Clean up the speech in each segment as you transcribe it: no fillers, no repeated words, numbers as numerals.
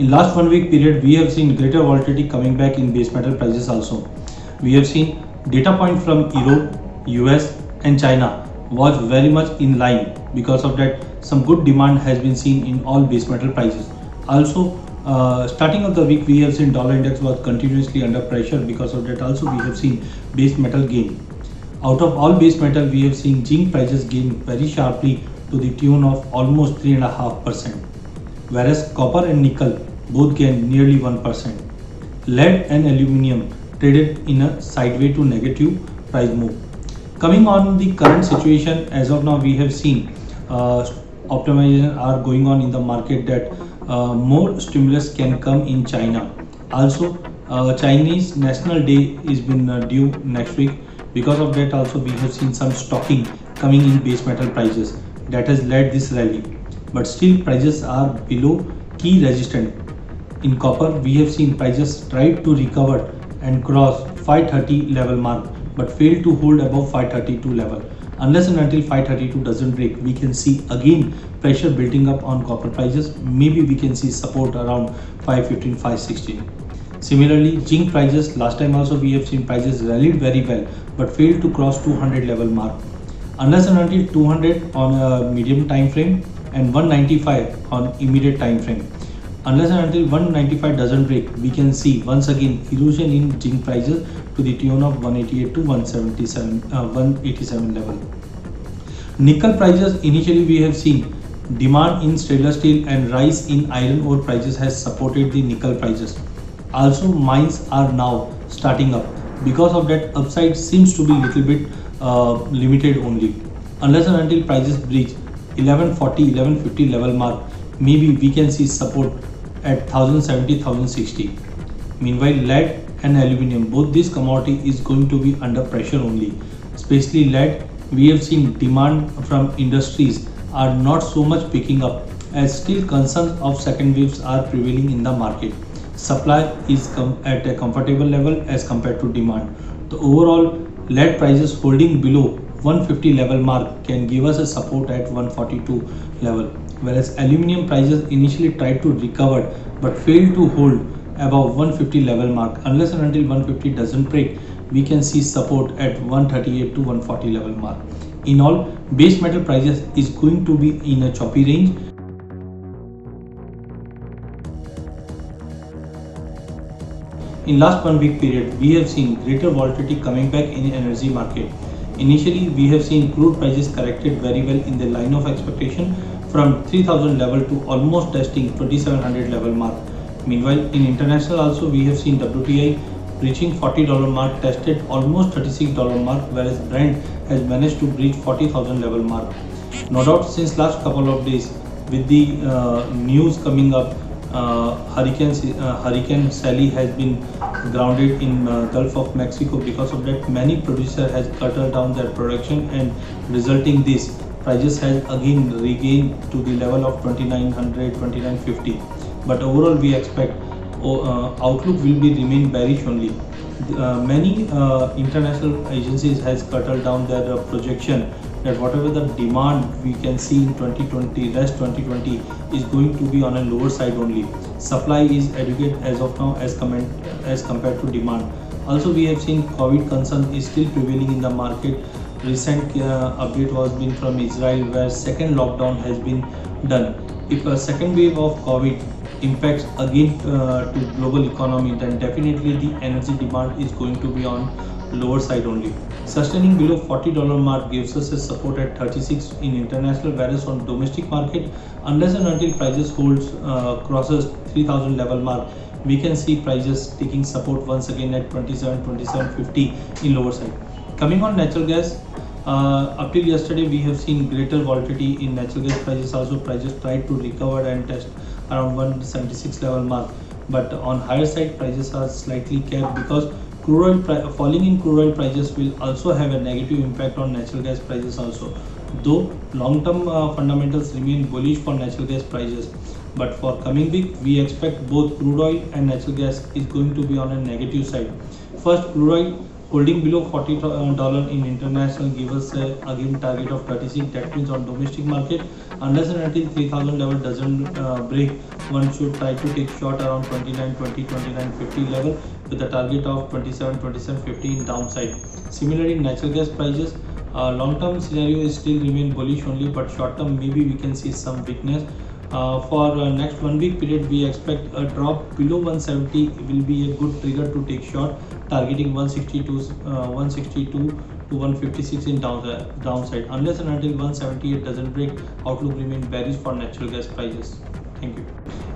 In last 1 week period, we have seen greater volatility coming back in base metal prices also. We have seen data point from Europe, US and China was very much in line. Because of that, some good demand has been seen in all base metal prices. Also, starting of the week, we have seen dollar index was continuously under pressure. Because of that, also we have seen base metal gain. Out of all base metal, we have seen zinc prices gain very sharply to the tune of almost 3.5%, whereas copper and nickel both gained nearly 1%. Lead and aluminium traded in a sideways to negative price move. Coming on the current situation, as of now, we have seen optimization are going on in the market that more stimulus can come in China. Also, Chinese National Day is been due next week. Because of that, also we have seen some stocking coming in base metal prices that has led this rally. But still, prices are below key resistance. In copper, we have seen prices try to recover and cross 530 level mark, but failed to hold above 532 level. Unless and until 532 doesn't break, we can see again pressure building up on copper prices. Maybe we can see support around 515, 516. Similarly, zinc prices, last time also we have seen prices rallied very well but failed to cross 200 level mark. Unless and until 200 on a medium time frame and 195 on immediate time frame. Unless and until 195 doesn't break, we can see once again erosion in zinc prices to the tune of 188 to 187 level. Nickel prices, initially we have seen demand in stainless steel and rise in iron ore prices has supported the nickel prices. Also, mines are now starting up. Because of that, upside seems to be little bit limited only. Unless and until prices breach 1140, 1150 level mark, maybe we can see support at 1070, 1060. Meanwhile, lead and aluminium, both this commodity is going to be under pressure only. Especially lead, we have seen demand from industries are not so much picking up, as still concerns of second waves are prevailing in the market. Supply is at a comfortable level as compared to demand. The overall lead prices holding below 150 level mark can give us a support at 142 level, whereas aluminium prices initially tried to recover but failed to hold above 150 level mark. Unless and until 150 doesn't break, we can see support at 138 to 140 level mark. In all, base metal prices is going to be in a choppy range. In last 1 week period, we have seen greater volatility coming back in energy market. Initially, we have seen crude prices corrected very well in the line of expectation from 3000 level to almost testing 2700 level mark. Meanwhile, in international also we have seen WTI reaching $40 mark, tested almost $36 mark, whereas Brent has managed to breach 40,000 level mark. No doubt, since last couple of days, with the news coming up, Hurricane Sally has been grounded in Gulf of Mexico. Because of that, many producers has curtailed down their production, and resulting this prices has again regained to the level of 2900, 2950. But overall, we expect outlook will be remain bearish only. Many international agencies has curtailed down their projection that whatever the demand we can see in 2020, rest 2020 is going to be on a lower side only. Supply is adequate as of now as compared to demand. Also, we have seen COVID concern is still prevailing in the market. Recent update was been from Israel, where second lockdown has been done. If a second wave of COVID impacts again to global economy, then definitely the energy demand is going to be on lower side only. Sustaining below $40 mark gives us a support at 36 in international, whereas on domestic market, unless and until prices holds crosses 3000 level mark, we can see prices taking support once again at 27, 2750 in lower side. Coming on natural gas, up till yesterday we have seen greater volatility in natural gas prices. Also, prices tried to recover and test around 176 level mark, but on higher side prices are slightly capped, because crude oil falling in crude oil prices will also have a negative impact on natural gas prices also. Though long-term fundamentals remain bullish for natural gas prices, but for coming week we expect both crude oil and natural gas is going to be on a negative side. First, crude oil Holding below $40 in international give us again target of 36. That means on domestic market, unless and until 3000 level doesn't break, one should try to take short around 29.20, 29.50 level with a target of 27, 27.50 in downside. Similarly, natural gas prices, long-term scenario is still remain bullish only, but short-term maybe we can see some weakness. For next 1 week period, we expect a drop below 170 will be a good trigger to take short, targeting 162 to 156 in downside. Unless and until 178 doesn't break, outlook remain bearish for natural gas prices. Thank you.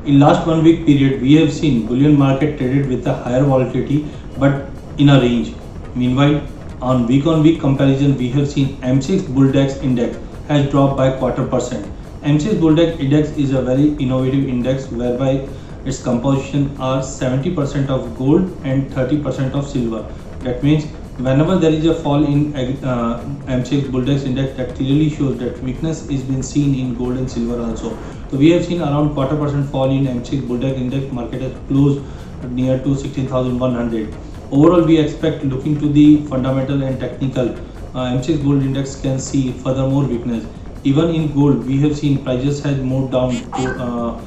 In last 1 week period, we have seen bullion market traded with a higher volatility but in a range. Meanwhile, on week comparison, we have seen MCX Bulldex index has dropped by 0.25%. MCX Bulldex index is a very innovative index whereby its composition are 70% of gold and 30% of silver. That means whenever there is a fall in MCX Bulldex index, that clearly shows that weakness is been seen in gold and silver also. So we have seen around 0.25% fall in MCX Bulldex index. Market has closed near to 16,100. Overall, we expect, looking to the fundamental and technical, MCX Gold Index can see furthermore weakness. Even in gold, we have seen prices has moved down to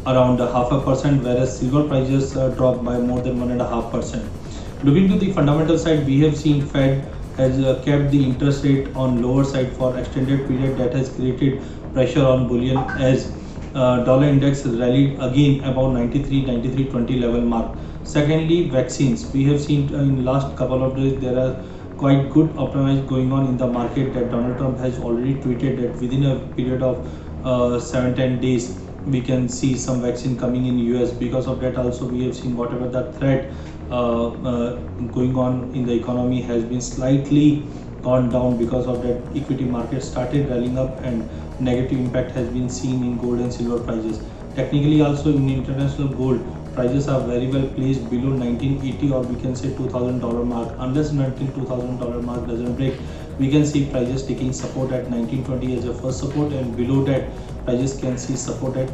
around 0.5%, whereas silver prices dropped by more than 1.5%. Looking to the fundamental side, we have seen Fed has kept the interest rate on lower side for extended period. That has created pressure on bullion as dollar index rallied again about 93.20 level mark. Secondly, vaccines. We have seen in last couple of days there are quite good optimism going on in the market, that Donald Trump has already tweeted that within a period of 7-10 days we can see some vaccine coming in US. Because of that also we have seen whatever the threat going on in the economy has been slightly gone down. Because of that, equity market started rallying up and negative impact has been seen in gold and silver prices. Technically also in international gold, prices are very well placed below 1980 or we can say $2,000 mark. Unless and until $2,000 mark doesn't break, we can see prices taking support at 1920 as a first support, and below that prices can see support at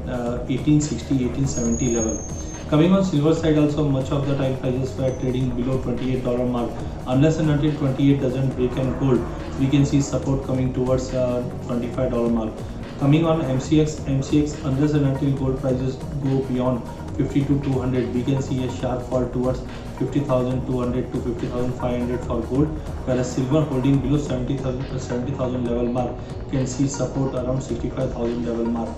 1860, 1870 level. Coming on silver side also, much of the time prices were trading below $28 mark. Unless and until 28 doesn't break and gold, we can see support coming towards $25 mark. Coming on MCX, unless and until gold prices go beyond 50 to 200, we can see a sharp fall towards 50,200 to 50,500 for gold, whereas silver holding below 70,000 level mark can see support around 65,000 level mark.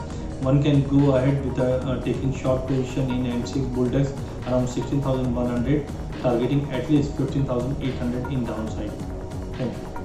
One can go ahead with taking short position in MCX Bulldex around 16,100, targeting at least 15,800 in downside. Thank you.